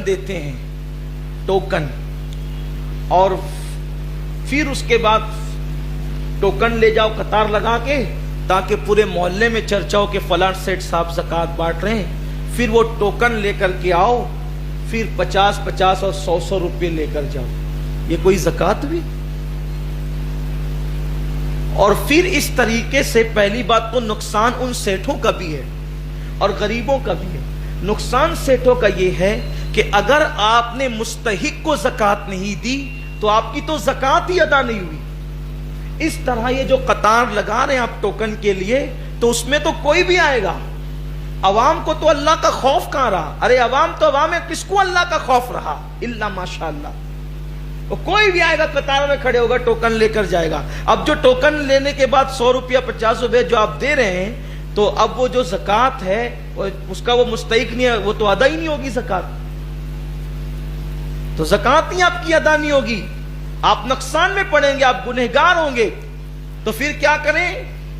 دیتے ہیں، ٹوکن، اور پھر اس کے بعد ٹوکن لے جاؤ قطار لگا کے، تاکہ پورے محلے میں چرچا ہو کہ فلاں سیٹ صاحب زکوٰۃ بانٹ رہے ہیں۔ پھر وہ ٹوکن لے کر کے آؤ، پھر 50 اور 100 روپے لے کر جاؤ، یہ کوئی زکوٰۃ بھی؟ اور پھر اس طریقے سے پہلی بات تو نقصان ان سیٹھوں کا بھی ہے اور غریبوں کا بھی ہے۔ نقصان سیٹھوں کا یہ ہے کہ اگر آپ نے مستحق کو زکوٰۃ نہیں دی تو آپ کی تو زکوٰۃ ہی ادا نہیں ہوئی۔ اس طرح یہ جو قطار لگا رہے ہیں آپ ٹوکن کے لیے، تو اس میں تو کوئی بھی آئے گا، عوام کو تو اللہ کا خوف کہاں رہا؟ ارے عوام تو عوام ہے، کس کو اللہ کا خوف رہا؟ الا ماشاء اللہ، کوئی بھی آئے گا قطار میں کھڑے ہوگا، ٹوکن لے کر جائے گا۔ اب جو ٹوکن لینے کے بعد 100 روپیہ 50 روپے جو آپ دے رہے ہیں، تو اب وہ جو زکوٰۃ ہے اس کا وہ مستحق نہیں ہے، وہ تو ادا ہی نہیں ہوگی زکوٰۃ، تو زکوٰۃ ہی آپ کی ادا نہیں ہوگی، آپ نقصان میں پڑیں گے، آپ گنہگار ہوں گے۔ تو پھر کیا کریں؟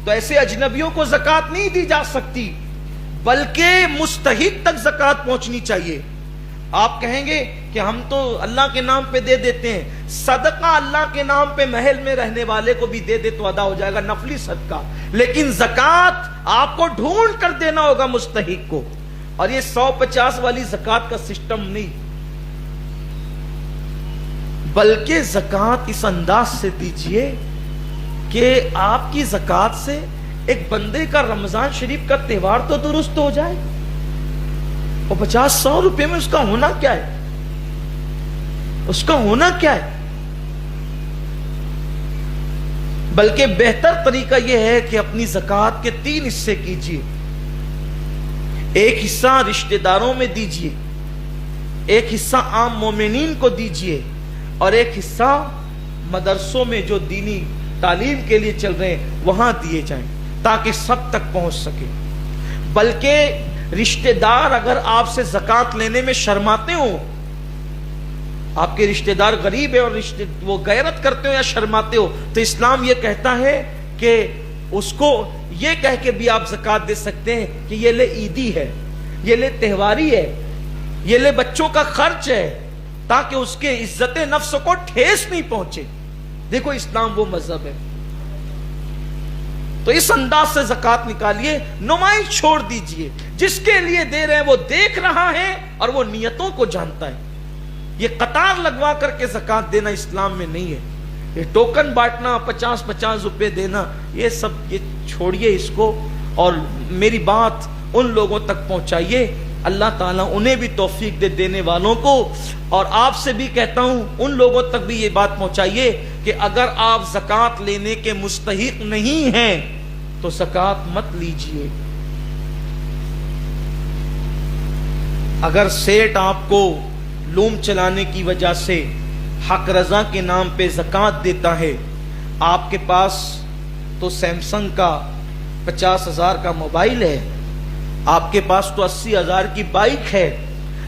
تو ایسے اجنبیوں کو زکوٰۃ نہیں دی جا سکتی، بلکہ مستحق تک زکوٰۃ پہنچنی چاہیے۔ آپ کہیں گے کہ ہم تو اللہ کے نام پہ دے دیتے ہیں، صدقہ اللہ کے نام پہ محل میں رہنے والے کو بھی دے دے تو ادا ہو جائے گا، نفلی صدقہ، لیکن زکوٰۃ آپ کو ڈھونڈ کر دینا ہوگا مستحق کو۔ اور یہ 150 والی زکوٰۃ کا سسٹم نہیں، بلکہ زکوٰۃ اس انداز سے دیجئے کہ آپ کی زکوٰۃ سے ایک بندے کا رمضان شریف کا تہوار تو درست ہو جائے، اور 50-100 روپے میں اس کا ہونا کیا ہے؟ اس کا ہونا کیا ہے؟ بلکہ بہتر طریقہ یہ ہے کہ اپنی زکوٰۃ کے 3 حصے کیجئے، ایک حصہ رشتہ داروں میں دیجئے، ایک حصہ عام مومنین کو دیجئے، اور ایک حصہ مدرسوں میں جو دینی تعلیم کے لیے چل رہے ہیں وہاں دیے جائیں، تاکہ سب تک پہنچ سکے۔ بلکہ رشتہ دار اگر آپ سے زکوٰۃ لینے میں شرماتے ہوں، آپ کے رشتہ دار غریب ہے اور وہ غیرت کرتے ہو یا شرماتے ہو، تو اسلام یہ کہتا ہے کہ اس کو یہ کہہ کے بھی آپ زکوٰۃ دے سکتے ہیں کہ یہ لے عیدی ہے، یہ لے تہواری ہے، یہ لے بچوں کا خرچ ہے، تاکہ اس کے عزت نفس کو ٹھیس نہیں پہنچے۔ دیکھو اسلام وہ مذہب ہے۔ تو اس انداز سے زکوٰۃ نکالیے، نمائش چھوڑ دیجئے، جس کے لیے دے رہے ہیں وہ دیکھ رہا ہے اور وہ نیتوں کو جانتا ہے۔ یہ قطار لگوا کر کے زکوٰۃ دینا اسلام میں نہیں ہے، یہ ٹوکن بانٹنا، 50 روپے دینا، یہ سب یہ چھوڑیے اس کو، اور میری بات ان لوگوں تک پہنچائیے، اللہ تعالیٰ انہیں بھی توفیق دے دینے والوں کو۔ اور آپ سے بھی کہتا ہوں ان لوگوں تک بھی یہ بات پہنچائیے کہ اگر آپ زکوٰۃ لینے کے مستحق نہیں ہیں تو زکوٰۃ مت لیجئے۔ اگر سیٹ آپ کو لوم چلانے کی وجہ سے حق رضا کے نام پہ زکوٰۃ دیتا ہے، آپ کے پاس تو سیمسنگ کا 50,000 کا موبائل ہے، آپ کے پاس تو 80,000 کی بائک ہے،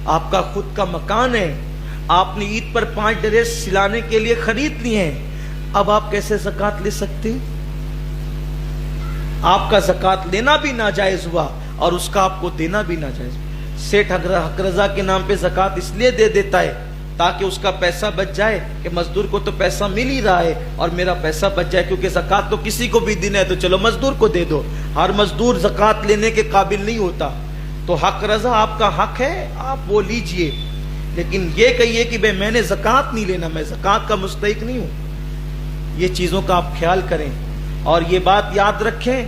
آپ کا خود کا مکان ہے، آپ نے عید پر 5 ڈریس سلانے کے لیے خرید لی ہیں، اب آپ کیسے زکوٰۃ لے سکتے؟ آپ کا زکوٰۃ لینا بھی ناجائز ہوا اور اس کا آپ کو دینا بھی ناجائز ہوا۔ سیٹھ حق رضا کے نام پہ زکوٰۃ اس لیے دے دیتا ہے تاکہ اس کا پیسہ بچ جائے، کہ مزدور کو تو پیسہ مل ہی رہا ہے اور میرا پیسہ بچ جائے، کیونکہ زکوٰۃ تو کسی کو بھی دینا ہے تو چلو مزدور کو دے دو۔ ہر مزدور زکوٰۃ لینے کے قابل نہیں ہوتا، تو حق رضا آپ کا حق ہے، آپ وہ لیجئے، لیکن یہ کہیے کہ بھئی میں نے زکوٰۃ نہیں لینا، میں زکوٰۃ کا مستحق نہیں ہوں۔ یہ چیزوں کا آپ خیال کریں، اور یہ بات یاد رکھیں،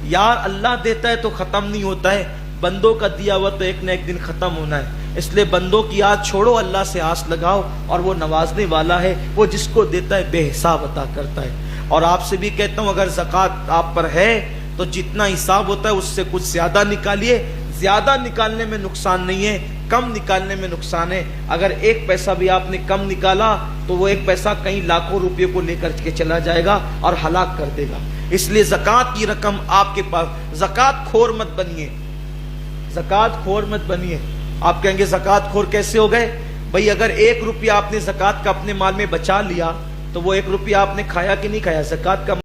یار اللہ دیتا ہے تو ختم نہیں ہوتا ہے، بندوں کا دیا ہوا تو ایک نہ ایک دن ختم ہونا ہے، اس لیے بندوں کی آس چھوڑو، اللہ سے آس لگاؤ، اور وہ نوازنے والا ہے، وہ جس کو دیتا ہے بے حساب عطا کرتا ہے۔ اور آپ سے بھی کہتا ہوں اگر زکوٰۃ آپ پر ہے تو جتنا حساب ہوتا ہے اس سے کچھ زیادہ نکالیے، زیادہ نکالنے میں نقصان نہیں ہے، کم نکالنے میں نقصان ہے۔ اگر 1 پیسہ بھی آپ نے کم نکالا تو وہ 1 پیسہ کئی لاکھوں روپے کو لے کر کے چلا جائے گا اور ہلاک کر دے گا۔ اس لیے زکوٰۃ کی رقم آپ کے پاس، زکوٰۃ خور مت بنیے، زکوٰۃ خور مت بنیے۔ آپ کہیں گے زکوٰۃ خور کیسے ہو گئے؟ بھئی اگر 1 روپیہ آپ نے زکوٰۃ کا اپنے مال میں بچا لیا تو وہ 1 روپیہ آپ نے کھایا کہ نہیں کھایا؟ زکوٰۃ کا